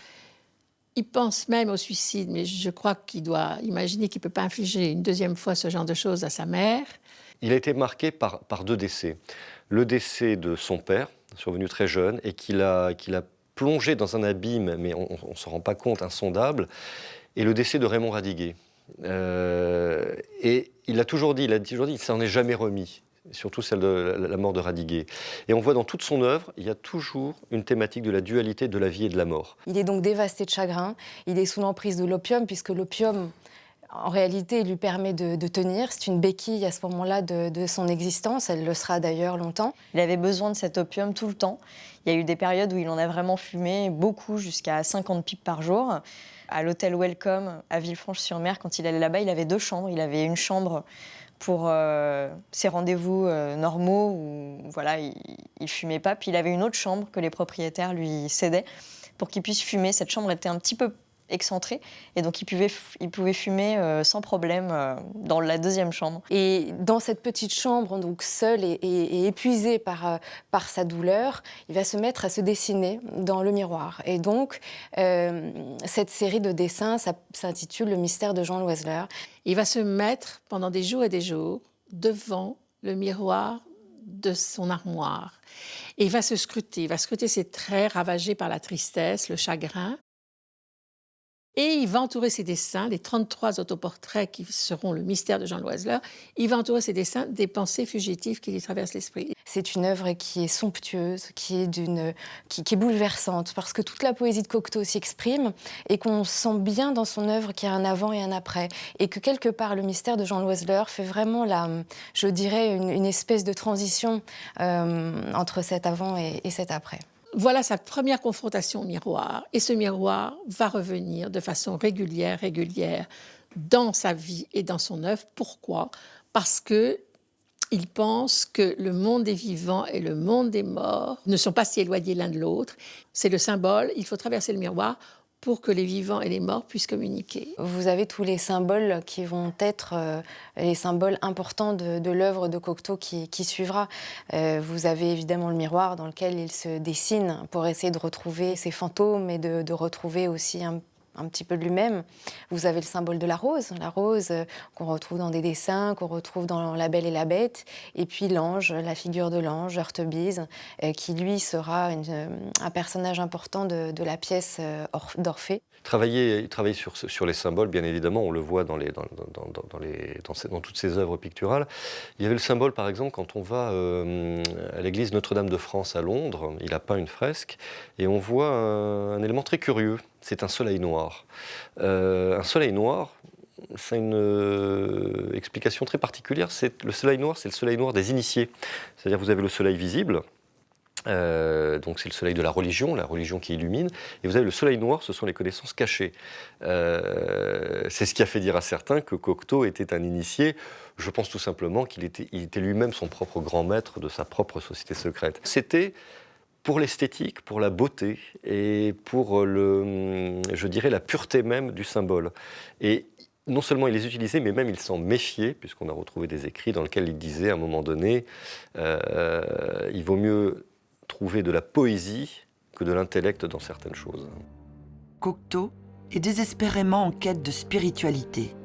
Il pense même au suicide, mais je crois qu'il doit imaginer qu'il ne peut pas infliger une deuxième fois ce genre de choses à sa mère. Il a été marqué par 2 décès. Le décès de son père, survenu très jeune, et qu'il a plongé dans un abîme, mais on ne se rend pas compte, insondable, et le décès de Raymond Radiguet. Et il a toujours dit, il s'en est jamais remis, surtout celle de la mort de Radiguet. Et on voit dans toute son œuvre, il y a toujours une thématique de la dualité de la vie et de la mort. Il est donc dévasté de chagrin, il est sous l'emprise de l'opium, puisque l'opium, en réalité, lui permet de tenir. C'est une béquille à ce moment-là de son existence, elle le sera d'ailleurs longtemps. Il avait besoin de cet opium tout le temps. Il y a eu des périodes où il en a vraiment fumé beaucoup, jusqu'à 50 pipes par jour. À l'hôtel Welcome, à Villefranche-sur-Mer, quand il allait là-bas, il avait 2 chambres. Il avait une chambre pour ses rendez-vous normaux, où voilà, il ne fumait pas. Puis il avait une autre chambre que les propriétaires lui cédaient pour qu'il puisse fumer. Cette chambre était un petit peu excentré, et donc il pouvait fumer sans problème dans la deuxième chambre. Et dans cette petite chambre, donc seul et épuisé par sa douleur, il va se mettre à se dessiner dans le miroir. Et donc, cette série de dessins s'intitule Le mystère de Jean Loisler. Il va se mettre pendant des jours et des jours devant le miroir de son armoire. Et il va se scruter. Il va scruter ses traits ravagés par la tristesse, le chagrin. Et il va entourer ses dessins, les 33 autoportraits qui seront le mystère de Jean Loisler, il va entourer ses dessins des pensées fugitives qui lui traversent l'esprit. C'est une œuvre qui est somptueuse, qui est bouleversante, parce que toute la poésie de Cocteau s'y exprime et qu'on sent bien dans son œuvre qu'il y a un avant et un après. Et que quelque part, le mystère de Jean Loisler fait vraiment, je dirais, une espèce de transition entre cet avant et cet après. Voilà sa première confrontation au miroir. Et ce miroir va revenir de façon régulière dans sa vie et dans son œuvre. Pourquoi ? Parce qu'il pense que le monde des vivants et le monde des morts ne sont pas si éloignés l'un de l'autre. C'est le symbole, il faut traverser le miroir pour que les vivants et les morts puissent communiquer. Vous avez tous les symboles qui vont être les symboles importants de l'œuvre de Cocteau qui suivra. Vous avez évidemment le miroir dans lequel il se dessine pour essayer de retrouver ses fantômes et de retrouver aussi un petit peu de lui-même. Vous avez le symbole de la rose qu'on retrouve dans des dessins, qu'on retrouve dans La Belle et la Bête, et puis l'ange, la figure de l'ange, Heurtebise, qui lui sera un personnage important de la pièce d'Orphée. Il travaillait sur les symboles, bien évidemment, on le voit dans toutes ses œuvres picturales. Il y avait le symbole, par exemple, quand on va à l'église Notre-Dame de France à Londres, il a peint une fresque, et on voit un élément très curieux, c'est un soleil noir. Un soleil noir, c'est une explication très particulière, le soleil noir, c'est le soleil noir des initiés. C'est-à-dire vous avez le soleil visible, donc c'est le soleil de la religion qui illumine, et vous avez le soleil noir, ce sont les connaissances cachées. C'est ce qui a fait dire à certains que Cocteau était un initié. Je pense tout simplement qu'il était lui-même son propre grand maître de sa propre société secrète. C'était pour l'esthétique, pour la beauté et pour je dirais, la pureté même du symbole. Et non seulement il les utilisait, mais même il s'en méfiait, puisqu'on a retrouvé des écrits dans lesquels il disait à un moment donné il vaut mieux trouver de la poésie que de l'intellect dans certaines choses. Cocteau est désespérément en quête de spiritualité.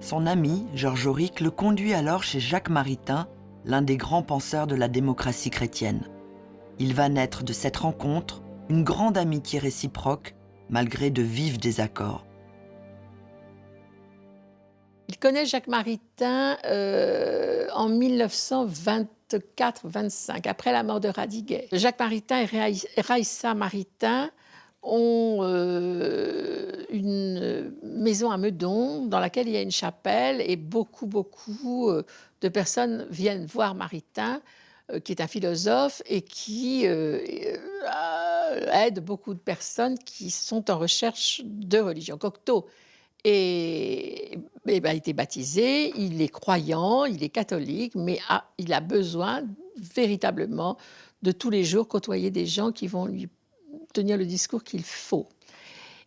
Son ami, Georges Auric, le conduit alors chez Jacques Maritain, l'un des grands penseurs de la démocratie chrétienne. Il va naître de cette rencontre une grande amitié réciproque, malgré de vifs désaccords. Il connaît Jacques Maritain en 1924-25, après la mort de Radiguet. Jacques Maritain et Raissa Maritain ont une maison à Meudon dans laquelle il y a une chapelle et beaucoup de personnes viennent voir Maritain, qui est un philosophe et qui aide beaucoup de personnes qui sont en recherche de religion. Cocteau a été baptisé, il est croyant, il est catholique, mais il a besoin véritablement de tous les jours côtoyer des gens qui vont lui tenir le discours qu'il faut.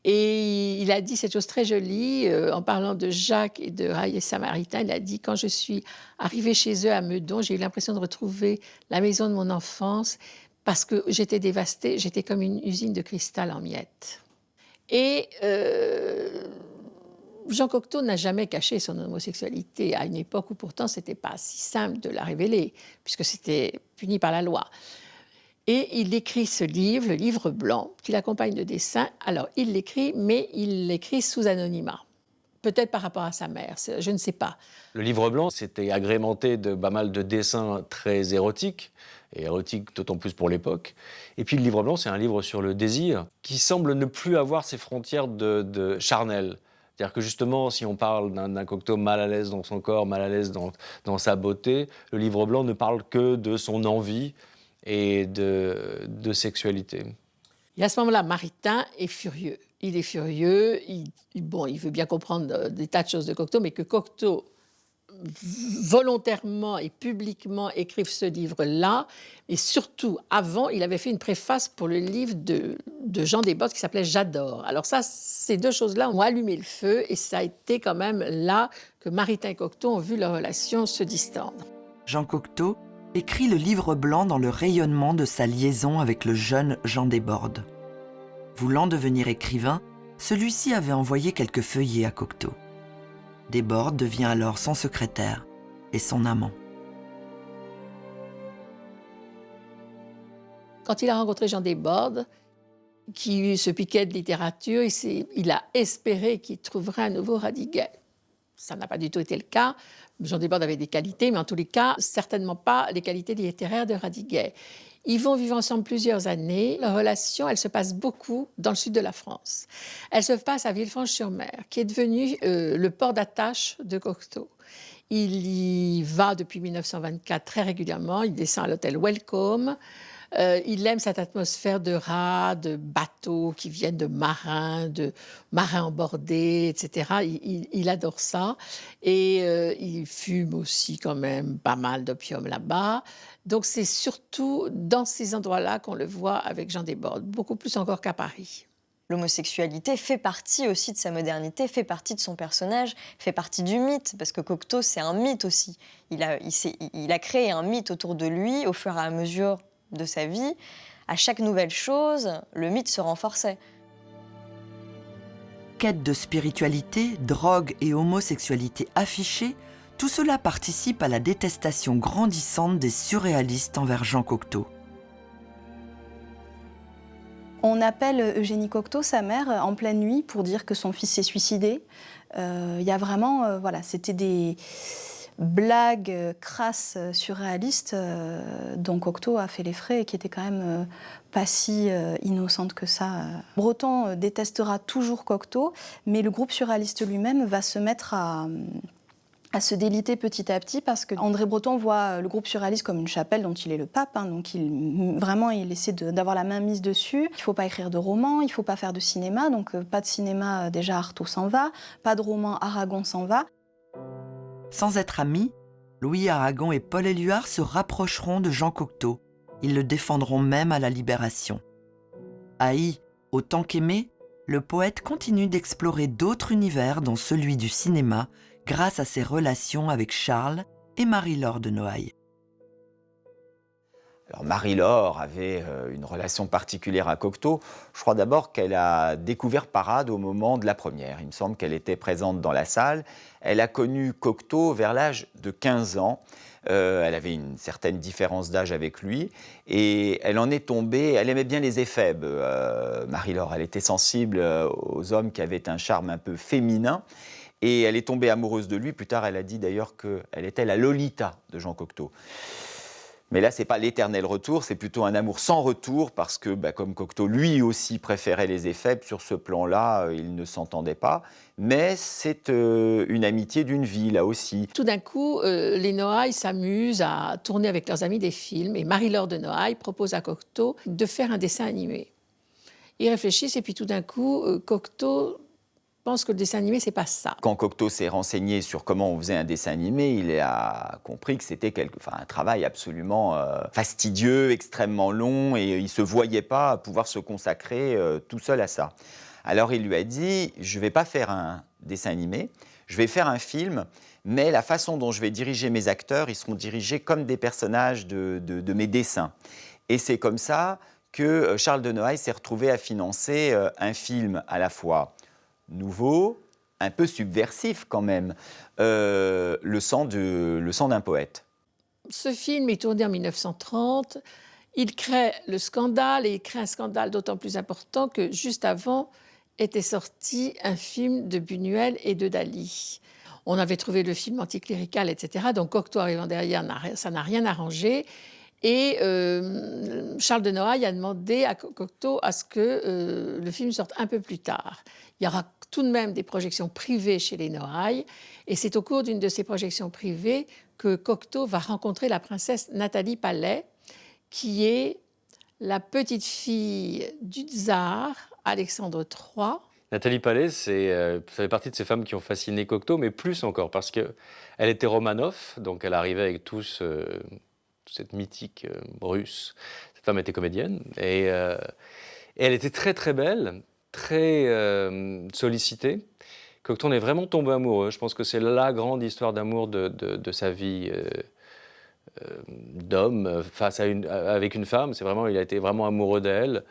Et il a dit cette chose très jolie, en parlant de Jacques et de Raissa Maritain, il a dit « Quand je suis arrivée chez eux à Meudon, j'ai eu l'impression de retrouver la maison de mon enfance parce que j'étais dévastée, j'étais comme une usine de cristal en miettes. » Et Jean Cocteau n'a jamais caché son homosexualité à une époque où pourtant ce n'était pas si simple de la révéler, puisque c'était puni par la loi. Et il écrit ce livre, le livre blanc, qu'il accompagne de dessins. Alors, il l'écrit, mais il l'écrit sous anonymat. Peut-être par rapport à sa mère, je ne sais pas. Le livre blanc, c'était agrémenté de pas mal de dessins très érotiques, et érotiques d'autant plus pour l'époque. Et puis le livre blanc, c'est un livre sur le désir, qui semble ne plus avoir ses frontières de charnel. C'est-à-dire que justement, si on parle d'un Cocteau mal à l'aise dans son corps, mal à l'aise dans sa beauté, le livre blanc ne parle que de son envie et de sexualité. Et à ce moment-là, Maritain est furieux. Il veut bien comprendre des tas de choses de Cocteau, mais que Cocteau volontairement et publiquement écrive ce livre-là. Et surtout, avant, il avait fait une préface pour le livre de Jean Desbordes qui s'appelait « J'adore ». Alors ça, ces deux choses-là ont allumé le feu et ça a été quand même là que Maritain et Cocteau ont vu leur relation se distendre. Jean Cocteau écrit le livre blanc dans le rayonnement de sa liaison avec le jeune Jean Desbordes. Voulant devenir écrivain, celui-ci avait envoyé quelques feuillets à Cocteau. Desbordes devient alors son secrétaire et son amant. Quand il a rencontré Jean Desbordes, qui se piquait de littérature, il a espéré qu'il trouverait un nouveau Radiguet. Ça n'a pas du tout été le cas. Jean Desbordes avait des qualités, mais en tous les cas, certainement pas les qualités littéraires de Radiguet. Ils vont vivre ensemble plusieurs années. Leur relation, elle se passe beaucoup dans le sud de la France. Elle se passe à Villefranche-sur-Mer, qui est devenu le port d'attache de Cocteau. Il y va depuis 1924 très régulièrement. Il descend à l'hôtel Welcome. Il aime cette atmosphère de rats, de bateaux qui viennent de marins embordés, etc. Il adore ça. Et il fume aussi quand même pas mal d'opium là-bas. Donc c'est surtout dans ces endroits-là qu'on le voit avec Jean Desbordes, beaucoup plus encore qu'à Paris. L'homosexualité fait partie aussi de sa modernité, fait partie de son personnage, fait partie du mythe, parce que Cocteau, c'est un mythe aussi. Il a créé un mythe autour de lui au fur et à mesure de sa vie. À chaque nouvelle chose, le mythe se renforçait. Quête de spiritualité, drogue et homosexualité affichée, tout cela participe à la détestation grandissante des surréalistes envers Jean Cocteau. On appelle Eugénie Cocteau, sa mère, en pleine nuit pour dire que son fils s'est suicidé. Il y a vraiment, c'était des blagues crasses, surréalistes dont Cocteau a fait les frais et qui étaient quand même pas si innocentes que ça. Breton détestera toujours Cocteau, mais le groupe surréaliste lui-même va se mettre à se déliter petit à petit parce que André Breton voit le groupe surréaliste comme une chapelle dont il est le pape, donc il essaie d'avoir la main mise dessus. Il ne faut pas écrire de romans, il ne faut pas faire de cinéma, donc pas de cinéma, déjà Artaud s'en va, pas de roman, Aragon s'en va. Sans être amis, Louis Aragon et Paul Éluard se rapprocheront de Jean Cocteau. Ils le défendront même à la Libération. Haï autant qu'aimé, le poète continue d'explorer d'autres univers dont celui du cinéma grâce à ses relations avec Charles et Marie-Laure de Noailles. Alors Marie-Laure avait une relation particulière à Cocteau. Je crois d'abord qu'elle a découvert Parade au moment de la première. Il me semble qu'elle était présente dans la salle. Elle a connu Cocteau vers l'âge de 15 ans. Elle avait une certaine différence d'âge avec lui. Et elle en est tombée, elle aimait bien les éphèbes, Marie-Laure. Elle était sensible aux hommes qui avaient un charme un peu féminin. Et elle est tombée amoureuse de lui. Plus tard, elle a dit d'ailleurs qu'elle était la Lolita de Jean Cocteau. Mais là, ce n'est pas l'éternel retour, c'est plutôt un amour sans retour, parce que, comme Cocteau, lui aussi préférait les éphèbes, sur ce plan-là, ils ne s'entendaient pas. Mais c'est une amitié d'une vie, là aussi. Tout d'un coup, les Noailles s'amusent à tourner avec leurs amis des films, et Marie-Laure de Noailles propose à Cocteau de faire un dessin animé. Ils réfléchissent, et puis tout d'un coup, Cocteau pense que le dessin animé, c'est pas ça. Quand Cocteau s'est renseigné sur comment on faisait un dessin animé, il a compris que c'était un travail absolument fastidieux, extrêmement long, et il ne se voyait pas pouvoir se consacrer tout seul à ça. Alors il lui a dit, je ne vais pas faire un dessin animé, je vais faire un film, mais la façon dont je vais diriger mes acteurs, ils seront dirigés comme des personnages de mes dessins. Et c'est comme ça que Charles de Noailles s'est retrouvé à financer un film à la fois nouveau, un peu subversif quand même, le sang d'un poète. Ce film est tourné en 1930. Il crée le scandale, et il crée un scandale d'autant plus important que juste avant était sorti un film de Buñuel et de Dali. On avait trouvé le film anticlérical, etc. Donc Cocteau arrivant derrière, ça n'a rien arrangé. Et Charles de Noailles a demandé à Cocteau à ce que le film sorte un peu plus tard. Il y aura tout de même des projections privées chez les Noailles. Et c'est au cours d'une de ces projections privées que Cocteau va rencontrer la princesse Nathalie Palais, qui est la petite fille du tsar Alexandre III. Nathalie Palais, ça fait partie de ces femmes qui ont fasciné Cocteau, mais plus encore, parce qu'elle était Romanov, donc elle arrivait avec cette mythique russe. Cette femme était comédienne, et elle était très très belle, très sollicitée. Cocteau en est vraiment tombé amoureux. Je pense que c'est la grande histoire d'amour de sa vie d'homme avec une femme. Il a été vraiment amoureux d'elle.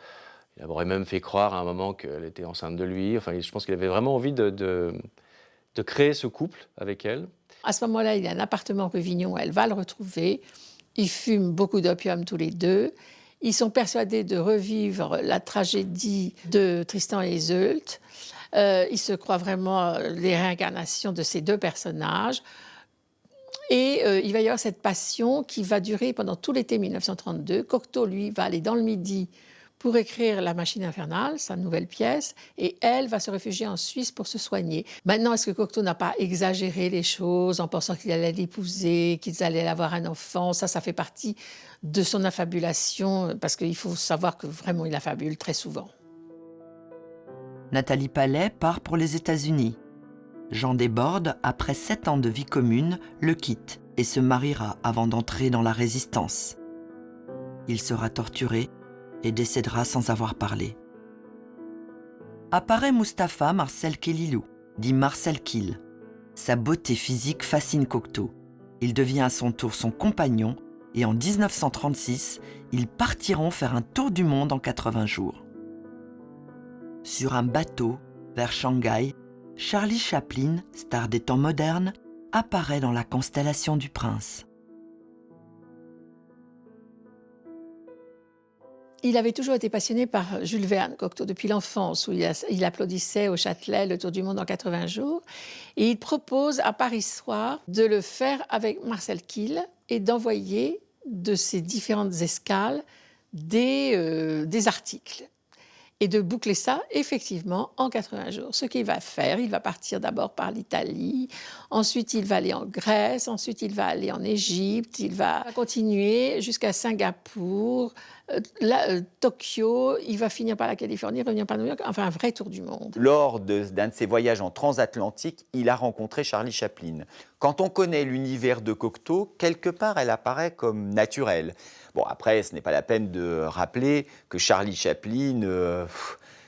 Il aurait même fait croire à un moment qu'elle était enceinte de lui. Enfin, je pense qu'il avait vraiment envie de créer ce couple avec elle. À ce moment-là, il y a un appartement rue Vignon, elle va le retrouver. Ils fument beaucoup d'opium tous les deux. Ils sont persuadés de revivre la tragédie de Tristan et Iseult. Ils se croient vraiment les réincarnations de ces deux personnages. Et il va y avoir cette passion qui va durer pendant tout l'été 1932. Cocteau, lui, va aller dans le Midi pour écrire La Machine infernale, sa nouvelle pièce, et elle va se réfugier en Suisse pour se soigner. Maintenant, est-ce que Cocteau n'a pas exagéré les choses en pensant qu'il allait l'épouser, qu'ils allaient avoir un enfant? Ça fait partie de son affabulation, parce qu'il faut savoir que vraiment il affabule très souvent. Nathalie Palais part pour les États-Unis. Jean Desbordes, après 7 ans de vie commune, le quitte et se mariera avant d'entrer dans la Résistance. Il sera torturé et décédera sans avoir parlé. Apparaît Mustapha Marcel Kélilou, dit Marcel Kill. Sa beauté physique fascine Cocteau. Il devient à son tour son compagnon et en 1936, ils partiront faire un tour du monde en 80 jours. Sur un bateau, vers Shanghai, Charlie Chaplin, star des temps modernes, apparaît dans la constellation du Prince. Il avait toujours été passionné par Jules Verne, Cocteau, depuis l'enfance, où il applaudissait au Châtelet le Tour du monde en 80 jours. Et il propose à Paris Soir de le faire avec Marcel Kill et d'envoyer de ces différentes escales des articles. Et de boucler ça, effectivement, en 80 jours. Ce qu'il va faire, il va partir d'abord par l'Italie, ensuite il va aller en Grèce, ensuite il va aller en Égypte, il va continuer jusqu'à Singapour, Tokyo, il va finir par la Californie, revenir par New York, enfin un vrai tour du monde. Lors d'un de ses voyages en transatlantique, il a rencontré Charlie Chaplin. Quand on connaît l'univers de Cocteau, quelque part, elle apparaît comme naturelle. Bon, après, ce n'est pas la peine de rappeler que Charlie Chaplin,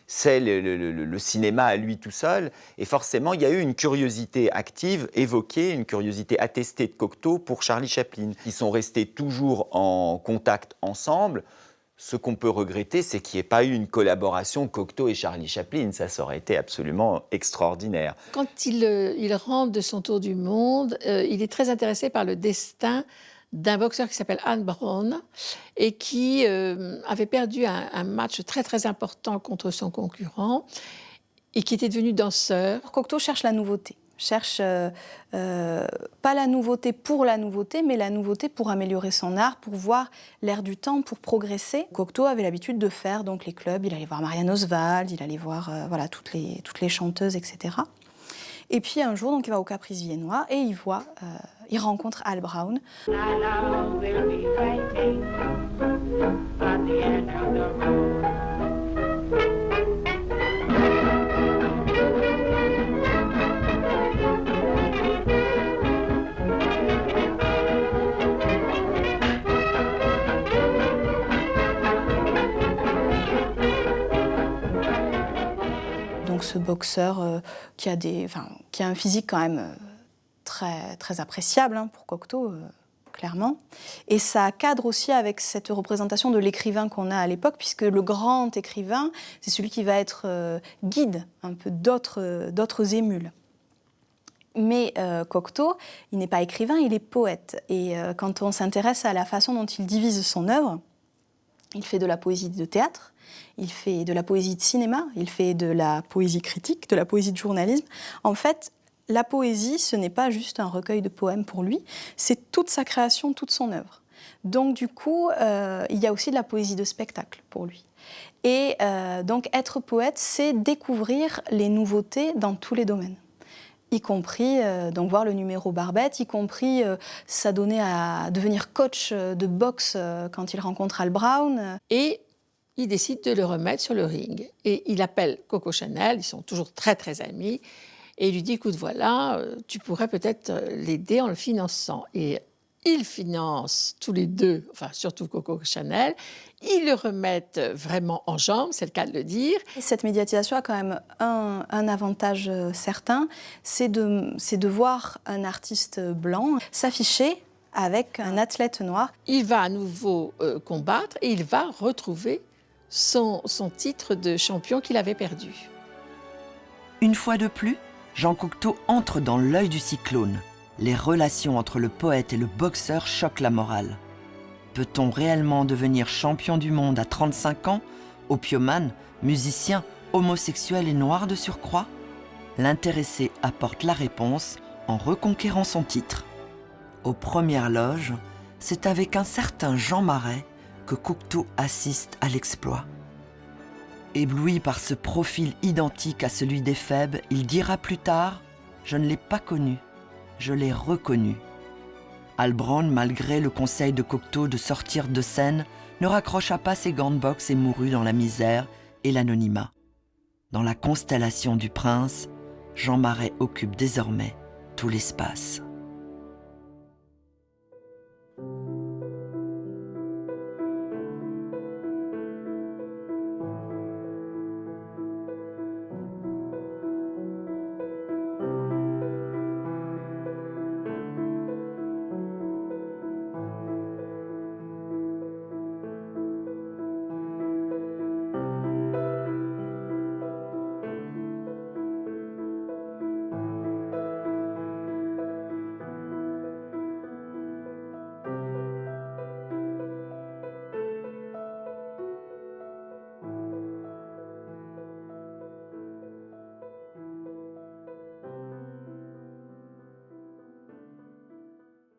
c'est le cinéma à lui tout seul. Et forcément, il y a eu une curiosité active, évoquée, une curiosité attestée de Cocteau pour Charlie Chaplin. Ils sont restés toujours en contact ensemble. Ce qu'on peut regretter, c'est qu'il n'y ait pas eu une collaboration Cocteau et Charlie Chaplin. Ça aurait été absolument extraordinaire. Quand il rentre de son tour du monde, il est très intéressé par le destin d'un boxeur qui s'appelle Anne Brown et qui avait perdu un match très très important contre son concurrent et qui était devenu danseur. Cocteau cherche la nouveauté. Cherche pas la nouveauté pour la nouveauté, mais la nouveauté pour améliorer son art, pour voir l'air du temps, pour progresser. Cocteau avait l'habitude de faire donc les clubs, il allait voir Marianne Oswald, il allait voir voilà, toutes les chanteuses, etc. Et puis un jour, donc, il va au Caprice viennois et il rencontre Al Brown. Donc ce boxeur qui a un physique quand même très, très appréciable pour Cocteau, clairement. Et ça cadre aussi avec cette représentation de l'écrivain qu'on a à l'époque, puisque le grand écrivain, c'est celui qui va être guide un peu d'autres émules. Mais Cocteau, il n'est pas écrivain, il est poète. Et quand on s'intéresse à la façon dont il divise son œuvre, il fait de la poésie de théâtre, il fait de la poésie de cinéma, il fait de la poésie critique, de la poésie de journalisme. En fait, la poésie, ce n'est pas juste un recueil de poèmes pour lui, c'est toute sa création, toute son œuvre. Donc du coup, il y a aussi de la poésie de spectacle pour lui. Et donc être poète, c'est découvrir les nouveautés dans tous les domaines. Y compris donc voir le numéro Barbette, y compris s'adonner à devenir coach de boxe quand il rencontre Al Brown. Et il décide de le remettre sur le ring. Et il appelle Coco Chanel, ils sont toujours très très amis, et il lui dit, écoute, voilà, tu pourrais peut-être l'aider en le finançant. Et ils financent tous les deux, enfin surtout Coco Chanel, ils le remettent vraiment en jambes, c'est le cas de le dire. Et cette médiatisation a quand même un avantage certain, c'est de voir un artiste blanc s'afficher avec un athlète noir. Il va à nouveau combattre et il va retrouver son titre de champion qu'il avait perdu. Une fois de plus, Jean Cocteau entre dans l'œil du cyclone. Les relations entre le poète et le boxeur choquent la morale. Peut-on réellement devenir champion du monde à 35 ans, opiumane, musicien, homosexuel et noir de surcroît? L'intéressé apporte la réponse en reconquérant son titre. Aux premières loges, c'est avec un certain Jean Marais que Cocteau assiste à l'exploit. Ébloui par ce profil identique à celui d'Éphèbe, il dira plus tard « Je ne l'ai pas connu, je l'ai reconnu ». Albrand, malgré le conseil de Cocteau de sortir de scène, ne raccrocha pas ses gants de boxe et mourut dans la misère et l'anonymat. Dans la constellation du prince, Jean Marais occupe désormais tout l'espace.